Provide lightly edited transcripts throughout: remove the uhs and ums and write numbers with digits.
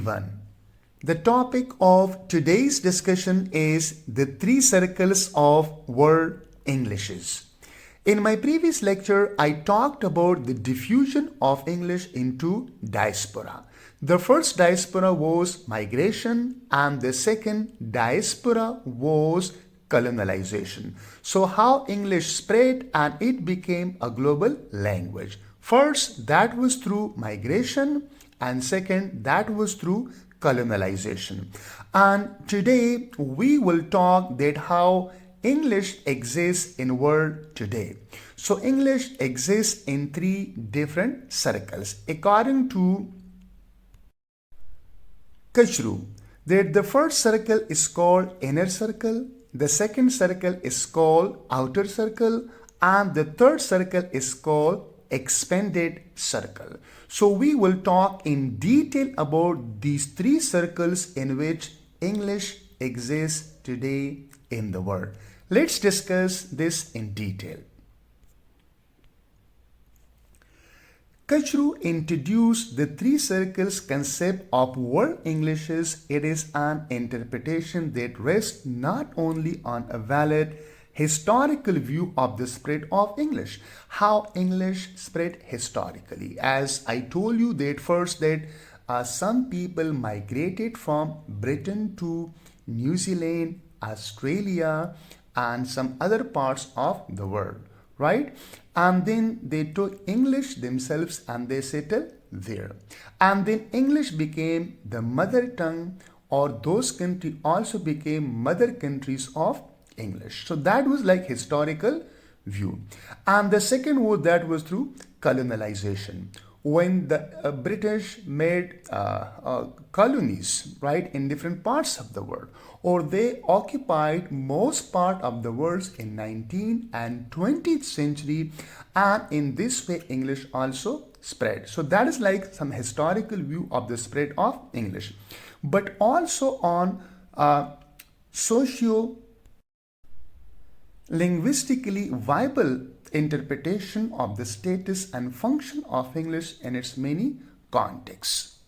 everyone. The topic of today's discussion is the three circles of world Englishes. In my previous lecture, I talked about the diffusion of English into diaspora. The first diaspora was migration and the second diaspora was colonialization. So how English spread and it became a global language. First, that was through migration, and second, that was through colonialization. And today we will talk that how English exists in world today. So English exists in three different circles according to Kachru. That the first circle is called inner circle, the second circle is called outer circle, and the third circle is called expanded circle. So we will talk in detail about these three circles in which English exists today in the world. Let's discuss this in detail. Kachru introduced the three circles concept of world Englishes. It is an interpretation that rests not only on a valid historical view of the spread of English, how English spread historically. As I told you that first that some people migrated from Britain to New Zealand, Australia, and some other parts of the world, right? And then they took English themselves and they settled there. And then English became the mother tongue, or those countries also became mother countries of English. So that was like historical view. And the second was that was through colonialization. When the British made colonies, right, in different parts of the world, or they occupied most part of the world in 19th and 20th century, and in this way English also spread. So that is like some historical view of the spread of English. But also on socio linguistically viable interpretation of the status and function of English in its many contexts.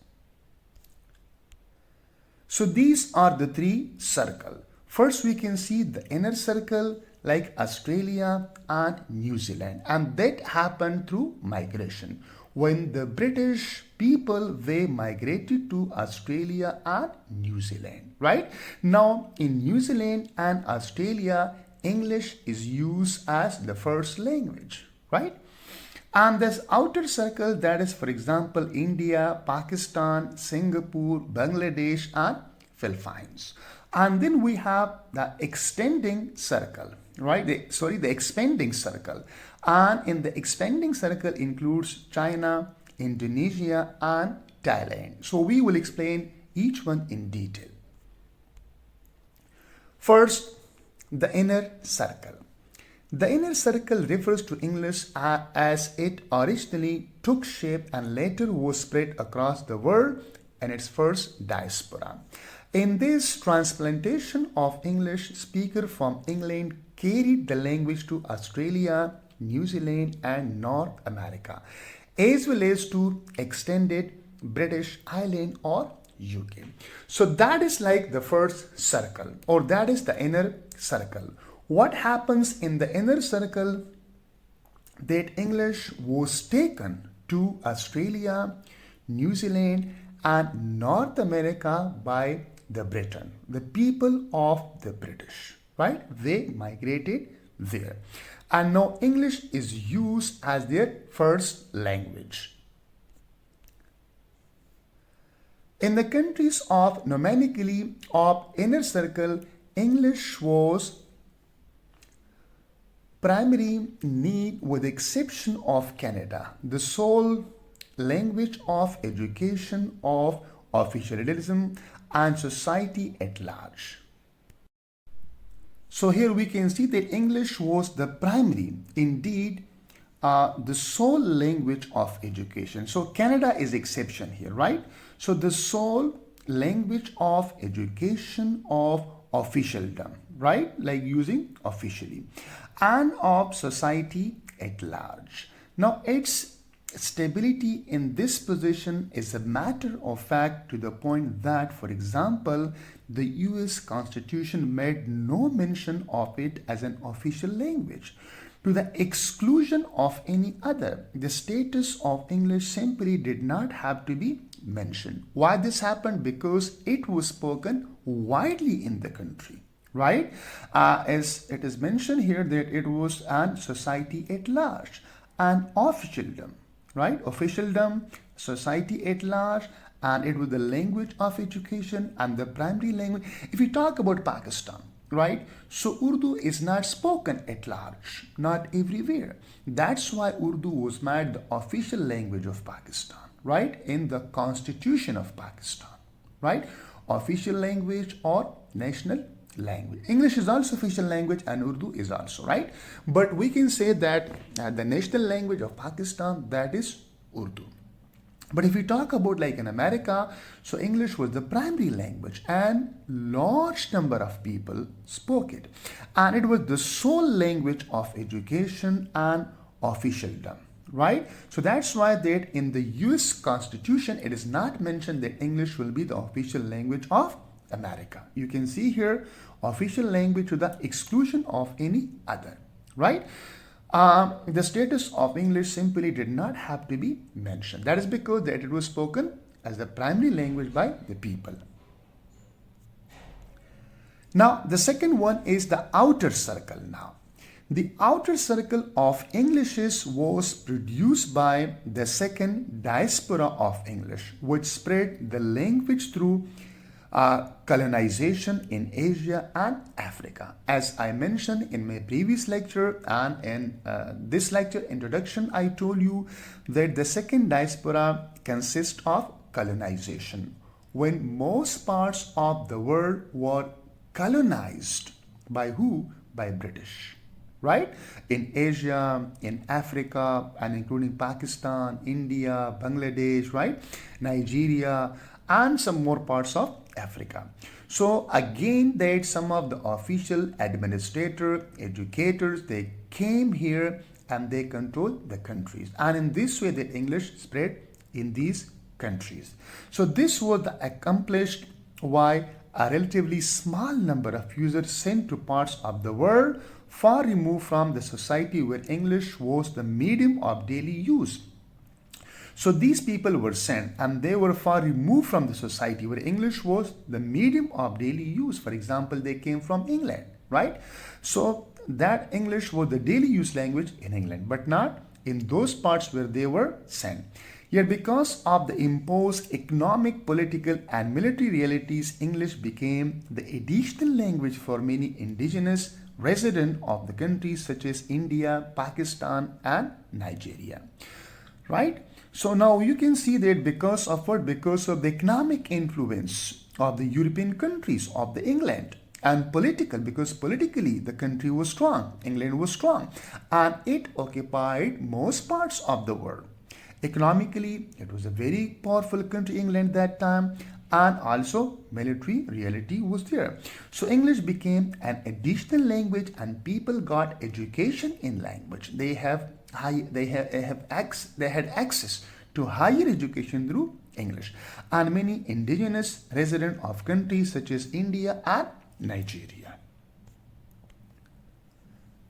So these are the three circles. First we can see the inner circle like Australia and New Zealand, and that happened through migration. When the British people, they migrated to Australia and New Zealand, right? Now in New Zealand and Australia, English is used as the first language, right? And this outer circle, that is, for example, India, Pakistan, Singapore, Bangladesh, and Philippines. And then we have the extending circle, right? The expanding circle. And in the expanding circle includes China, Indonesia, and Thailand. So we will explain each one in detail. First, the inner circle. The inner circle refers to English as it originally took shape and later was spread across the world in its first diaspora. In this transplantation of English, speakers from England carried the language to Australia, New Zealand, and North America, as well as to extended British Island or UK. So that is like the first circle, or that is the inner circle. What happens in the inner circle? That English was taken to Australia, New Zealand, and North America by the Britain, the people of the British, right? They migrated there. And now English is used as their first language. In the countries of nomadically of inner circle, English was primary need with the exception of Canada, the sole language of education of officialism and society at large. So here we can see that English was the primary, indeed the sole language of education. So Canada is exception here, right? So the sole language of education of officialdom, right? Like using officially, and of society at large. Now its stability in this position is a matter of fact to the point that, for example, the US Constitution made no mention of it as an official language. To the exclusion of any other, the status of English simply did not have to be mentioned. Why this happened? Because it was spoken widely in the country, right? As it is mentioned here that it was an society at large, an officialdom, right? Officialdom, society at large, and it was the language of education and the primary language. If you talk about Pakistan, right? So Urdu is not spoken at large, not everywhere. That's why Urdu was made the official language of Pakistan, right? In the constitution of Pakistan, right? Official language or national language. English is also official language and Urdu is also, right? But we can say that the national language of Pakistan, that is Urdu. But if we talk about like in America, so English was the primary language and large number of people spoke it. And it was the sole language of education and officialdom, right? So that's why that in the US Constitution, it is not mentioned that English will be the official language of America. You can see here official language to the exclusion of any other, right? The status of English simply did not have to be mentioned. That is because that it was spoken as the primary language by the people. Now, the second one is the outer circle now. The outer circle of Englishes was produced by the second diaspora of English, which spread the language through colonization in Asia and Africa. As I mentioned in my previous lecture and in this lecture introduction, I told you that the second diaspora consists of colonization. When most parts of the world were colonized by who? By British, right? In Asia, in Africa, and including Pakistan, India, Bangladesh, right? Nigeria, and some more parts of Africa. So again, that some of the official administrators, educators, they came here and they controlled the countries. And in this way, the English spread in these countries. So this was accomplished by a relatively small number of users sent to parts of the world far removed from the society where English was the medium of daily use. So these people were sent and they were far removed from the society where English was the medium of daily use. For example, they came from England, right? So that English was the daily use language in England, but not in those parts where they were sent. Yet because of the imposed economic, political and military realities, English became the additional language for many indigenous residents of the countries such as India, Pakistan and Nigeria, right? So now you can see that because of what? Because of the economic influence of the European countries of the England, and political, because politically the country was strong, England was strong, and it occupied most parts of the world. Economically, it was a very powerful country, England, that time, and also military reality was there. So English became an additional language and people got education in language. They had access to higher education through English. And many indigenous residents of countries such as India and Nigeria.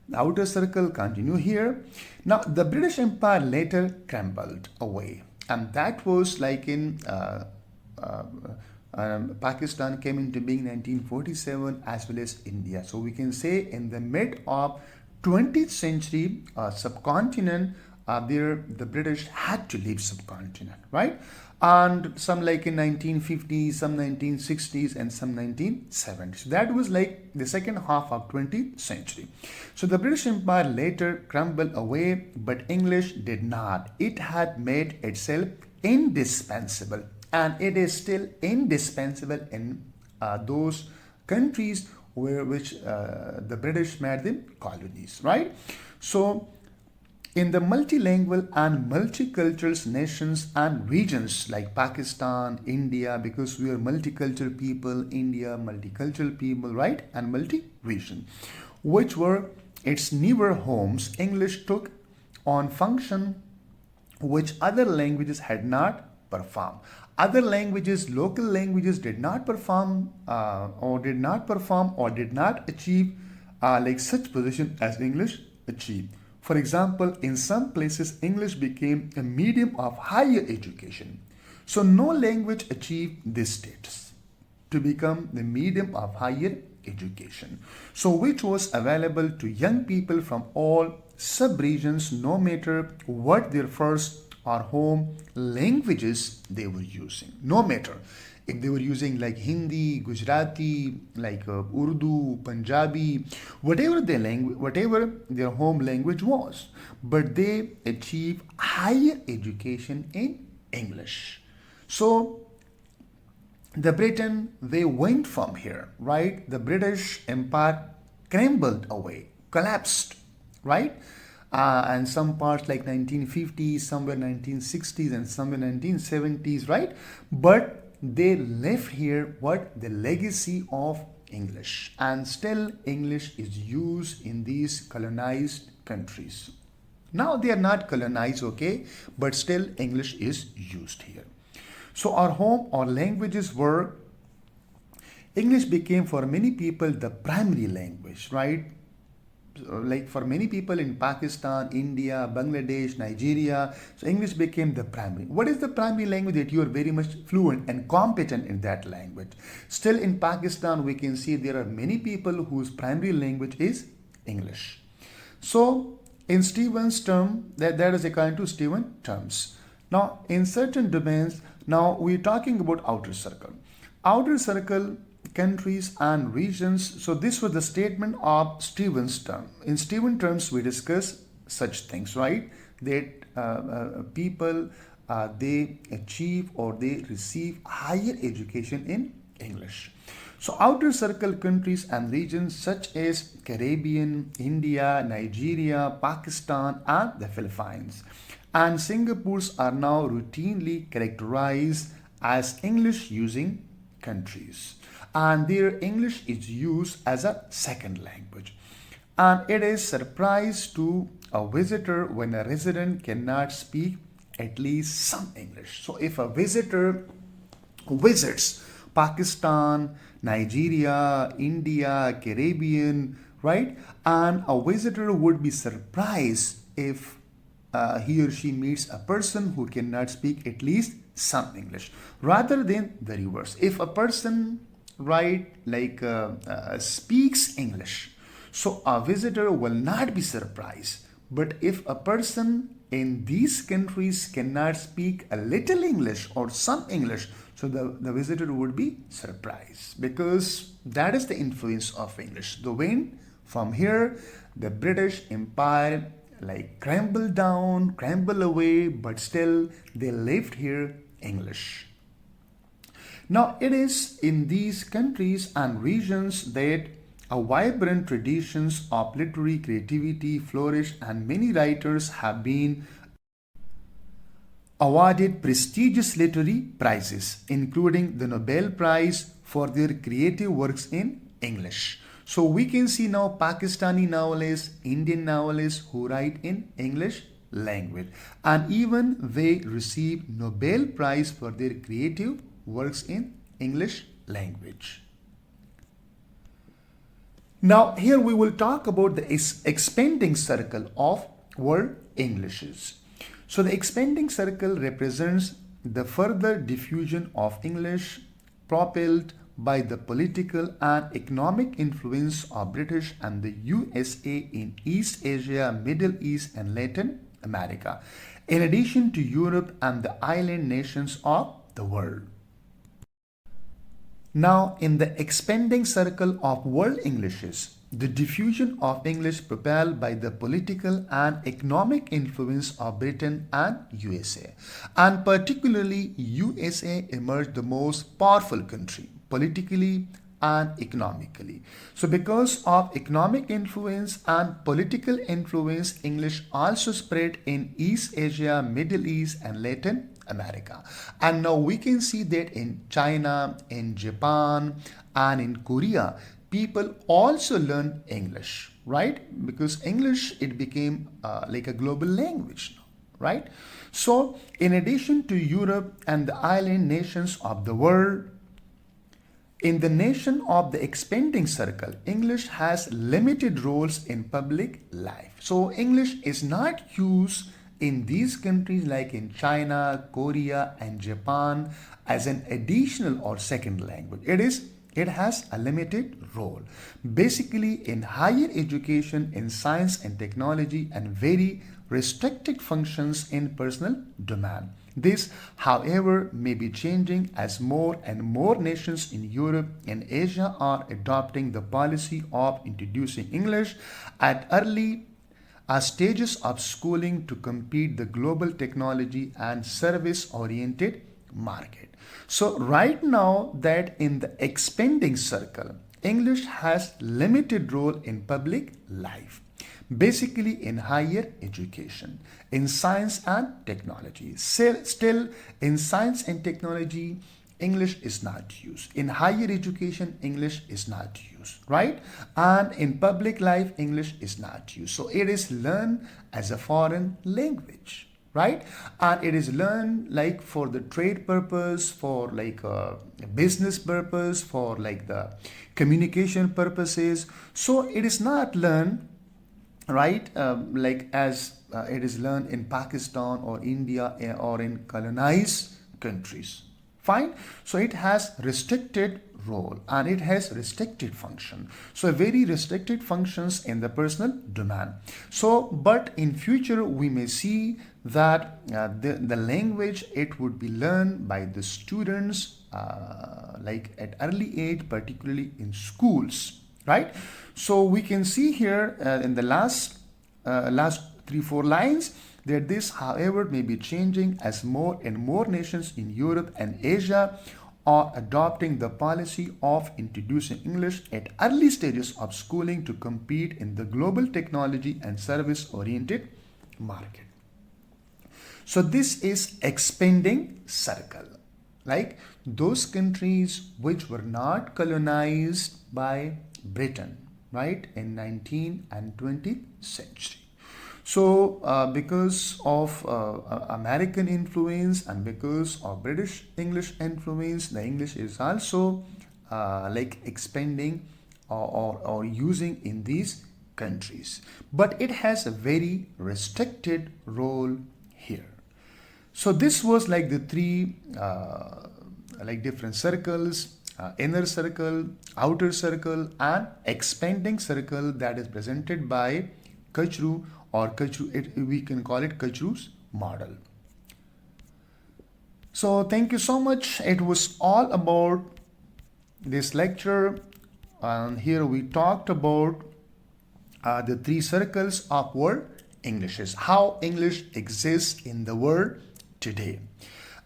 The outer circle continue here. Now the British Empire later crumbled away, and that was like in Pakistan came into being 1947 as well as India. So we can say in the mid of 20th century subcontinent, there the British had to leave subcontinent, right? And some like in 1950s, some 1960s and some 1970s. That was like the second half of 20th century. So the British Empire later crumbled away, but English did not. It had made itself indispensable, and it is still indispensable in those countries which the British made them colonies, right? So in the multilingual and multicultural nations and regions like Pakistan, India, because we are multicultural people, India, multicultural people, right? And multi-region, which were its newer homes, English took on function which other languages had not performed. Other languages, local languages, did not perform or did not achieve like such position as English achieved. For example, in some places, English became a medium of higher education. So no language achieved this status to become the medium of higher education. So which was available to young people from all sub-regions, no matter what their first or home languages they were using. No matter if they were using like Hindi, Gujarati, like Urdu, Punjabi, whatever their home language was, but they achieve higher education in English. So the Britain, they went from here, right? The British Empire crumbled away, collapsed, right? And some parts like 1950s, somewhere 1960s, and somewhere 1970s, right? But they left here what? The legacy of English. And still English is used in these colonized countries. Now they are not colonized, okay? But still English is used here. So our home or languages were, English became for many people the primary language, right? Like for many people in Pakistan, India, Bangladesh, Nigeria, so English became the primary. What is the primary language that you are very much fluent and competent in that language? Still in Pakistan, we can see there are many people whose primary language is English. So in Stevens' term, that is according to Stevens' terms. Now in certain domains, now we're talking about outer circle. Outer circle countries and regions. So this was the statement of Stevens' term. In Stevens' terms, we discuss such things, right? That people they achieve or they receive higher education in English. So outer circle countries and regions such as Caribbean, India, Nigeria, Pakistan, and the Philippines, and Singapore's are now routinely characterized as English using countries, and their English is used as a second language. And it is surprise to a visitor when a resident cannot speak at least some English. So if a visitor visits Pakistan, Nigeria, India, Caribbean, right? And a visitor would be surprised if he or she meets a person who cannot speak at least some English, rather than the reverse. If a person, right, like speaks English, so a visitor will not be surprised. But if a person in these countries cannot speak a little English or some English, so the visitor would be surprised, because that is the influence of English. The when from here the British Empire like crumbled down, crumbled away, but still they lived here English. Now it is in these countries and regions that a vibrant traditions of literary creativity flourish, and many writers have been awarded prestigious literary prizes, including the Nobel Prize for their creative works in English. So we can see now Pakistani novelists, Indian novelists who write in English language, and even they receive Nobel Prize for their creative works in English language. Now here we will talk about the expanding circle of world Englishes. So the expanding circle represents the further diffusion of English propelled by the political and economic influence of British and the USA in East Asia, Middle East, and Latin America, in addition to Europe and the island nations of the world. Now, in the expanding circle of world Englishes, the diffusion of English propelled by the political and economic influence of Britain and USA, and particularly USA emerged the most powerful country politically and economically. So because of economic influence and political influence, English also spread in East Asia, Middle East, and Latin America. And now we can see that in China, in Japan, and in Korea, people also learn English, right? Because English, it became like a global language now. right? So, in addition to Europe and the island nations of the world, in the nation of the expanding circle, English has limited roles in public life. So English is not used in these countries like in China, Korea, and Japan as an additional or second language. It has a limited role. Basically, in higher education, in science and technology, and very restricted functions in personal domain. This, however, may be changing as more and more nations in Europe and Asia are adopting the policy of introducing English at early stages of schooling to compete the global technology and service oriented market. So right now that in the expanding circle, English has limited role in public life, basically in higher education, in science and technology. Still, in science and technology, English is not used. In higher education, English is not used, right? And in public life, English is not used. So it is learned as a foreign language, right? And it is learned like for the trade purpose, for like a business purpose, for like the communication purposes. So it is not learned, right, like as it is learned in Pakistan or India or in colonized countries. Fine. So it has restricted role and it has restricted function. So very restricted functions in the personal domain. So but in future we may see that the language it would be learned by the students like at early age, particularly in schools, right? So we can see here in the last 3-4 lines that this, however, may be changing as more and more nations in Europe and Asia are adopting the policy of introducing English at early stages of schooling to compete in the global technology and service oriented market. So this is expanding circle, like those countries which were not colonized by Britain, right, in 19th and 20th century. So because of American influence and because of British English influence, the English is also like expanding or using in these countries. But it has a very restricted role here. So this was like the three like different circles, inner circle, outer circle, and expanding circle that is presented by Kachru or Kachru, we can call it Kachru's model. So thank you so much. It was all about this lecture, and here we talked about the three circles of world Englishes, how English exists in the world today.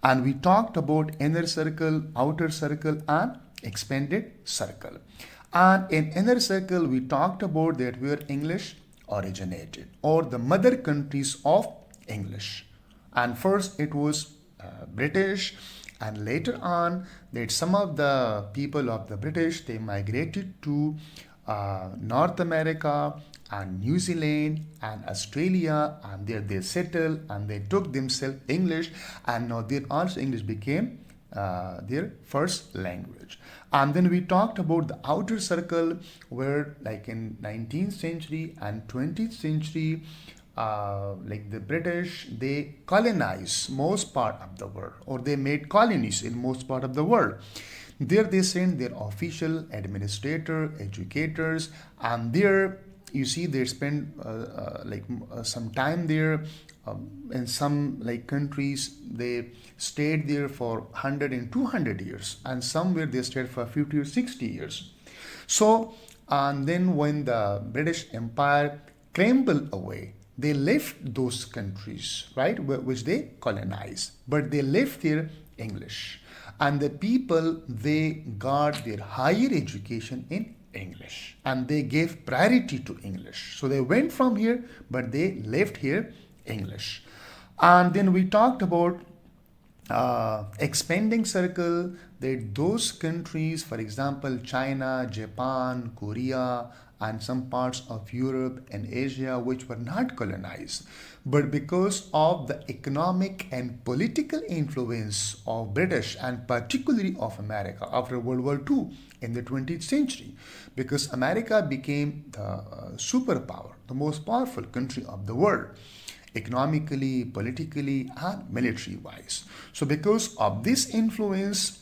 And we talked about inner circle, outer circle, and expanded circle. And in inner circle, we talked about that where English originated or the mother countries of English. And first it was British, and later on that some of the people of the British they migrated to North America and New Zealand and Australia, and there they settled and they took themselves English, and now there also English became their first language. And then we talked about the outer circle where like in 19th century and 20th century like the British they colonized most part of the world, or they made colonies in most part of the world. There they sent their official administrator, educators, and there you see they spend some time there. In some like countries they stayed there for 100 and 200 years, and somewhere they stayed for 50 or 60 years. So and then when the British Empire crumbled away, they left those countries, right, which they colonized, but they left their English, and the people they got their higher education in English and they gave priority to English. So they went from here, but they left here English. And then we talked about expanding circle, that those countries, for example, China, Japan, Korea, and some parts of Europe and Asia which were not colonized. But because of the economic and political influence of British and particularly of America after World War II in the 20th century, because America became the superpower, the most powerful country of the world, economically, politically, and military wise. So, because of this influence,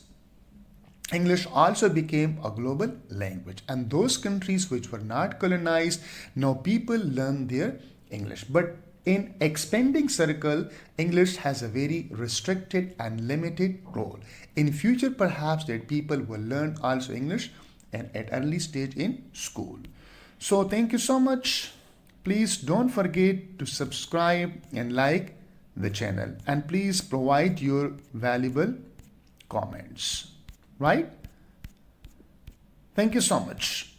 English also became a global language, and those countries which were not colonized, now people learn their English. But in expanding circle, English has a very restricted and limited role. In future, perhaps that people will learn also English and at early stage in school. So thank you so much. Please don't forget to subscribe and like the channel, and please provide your valuable comments. Right? Thank you so much.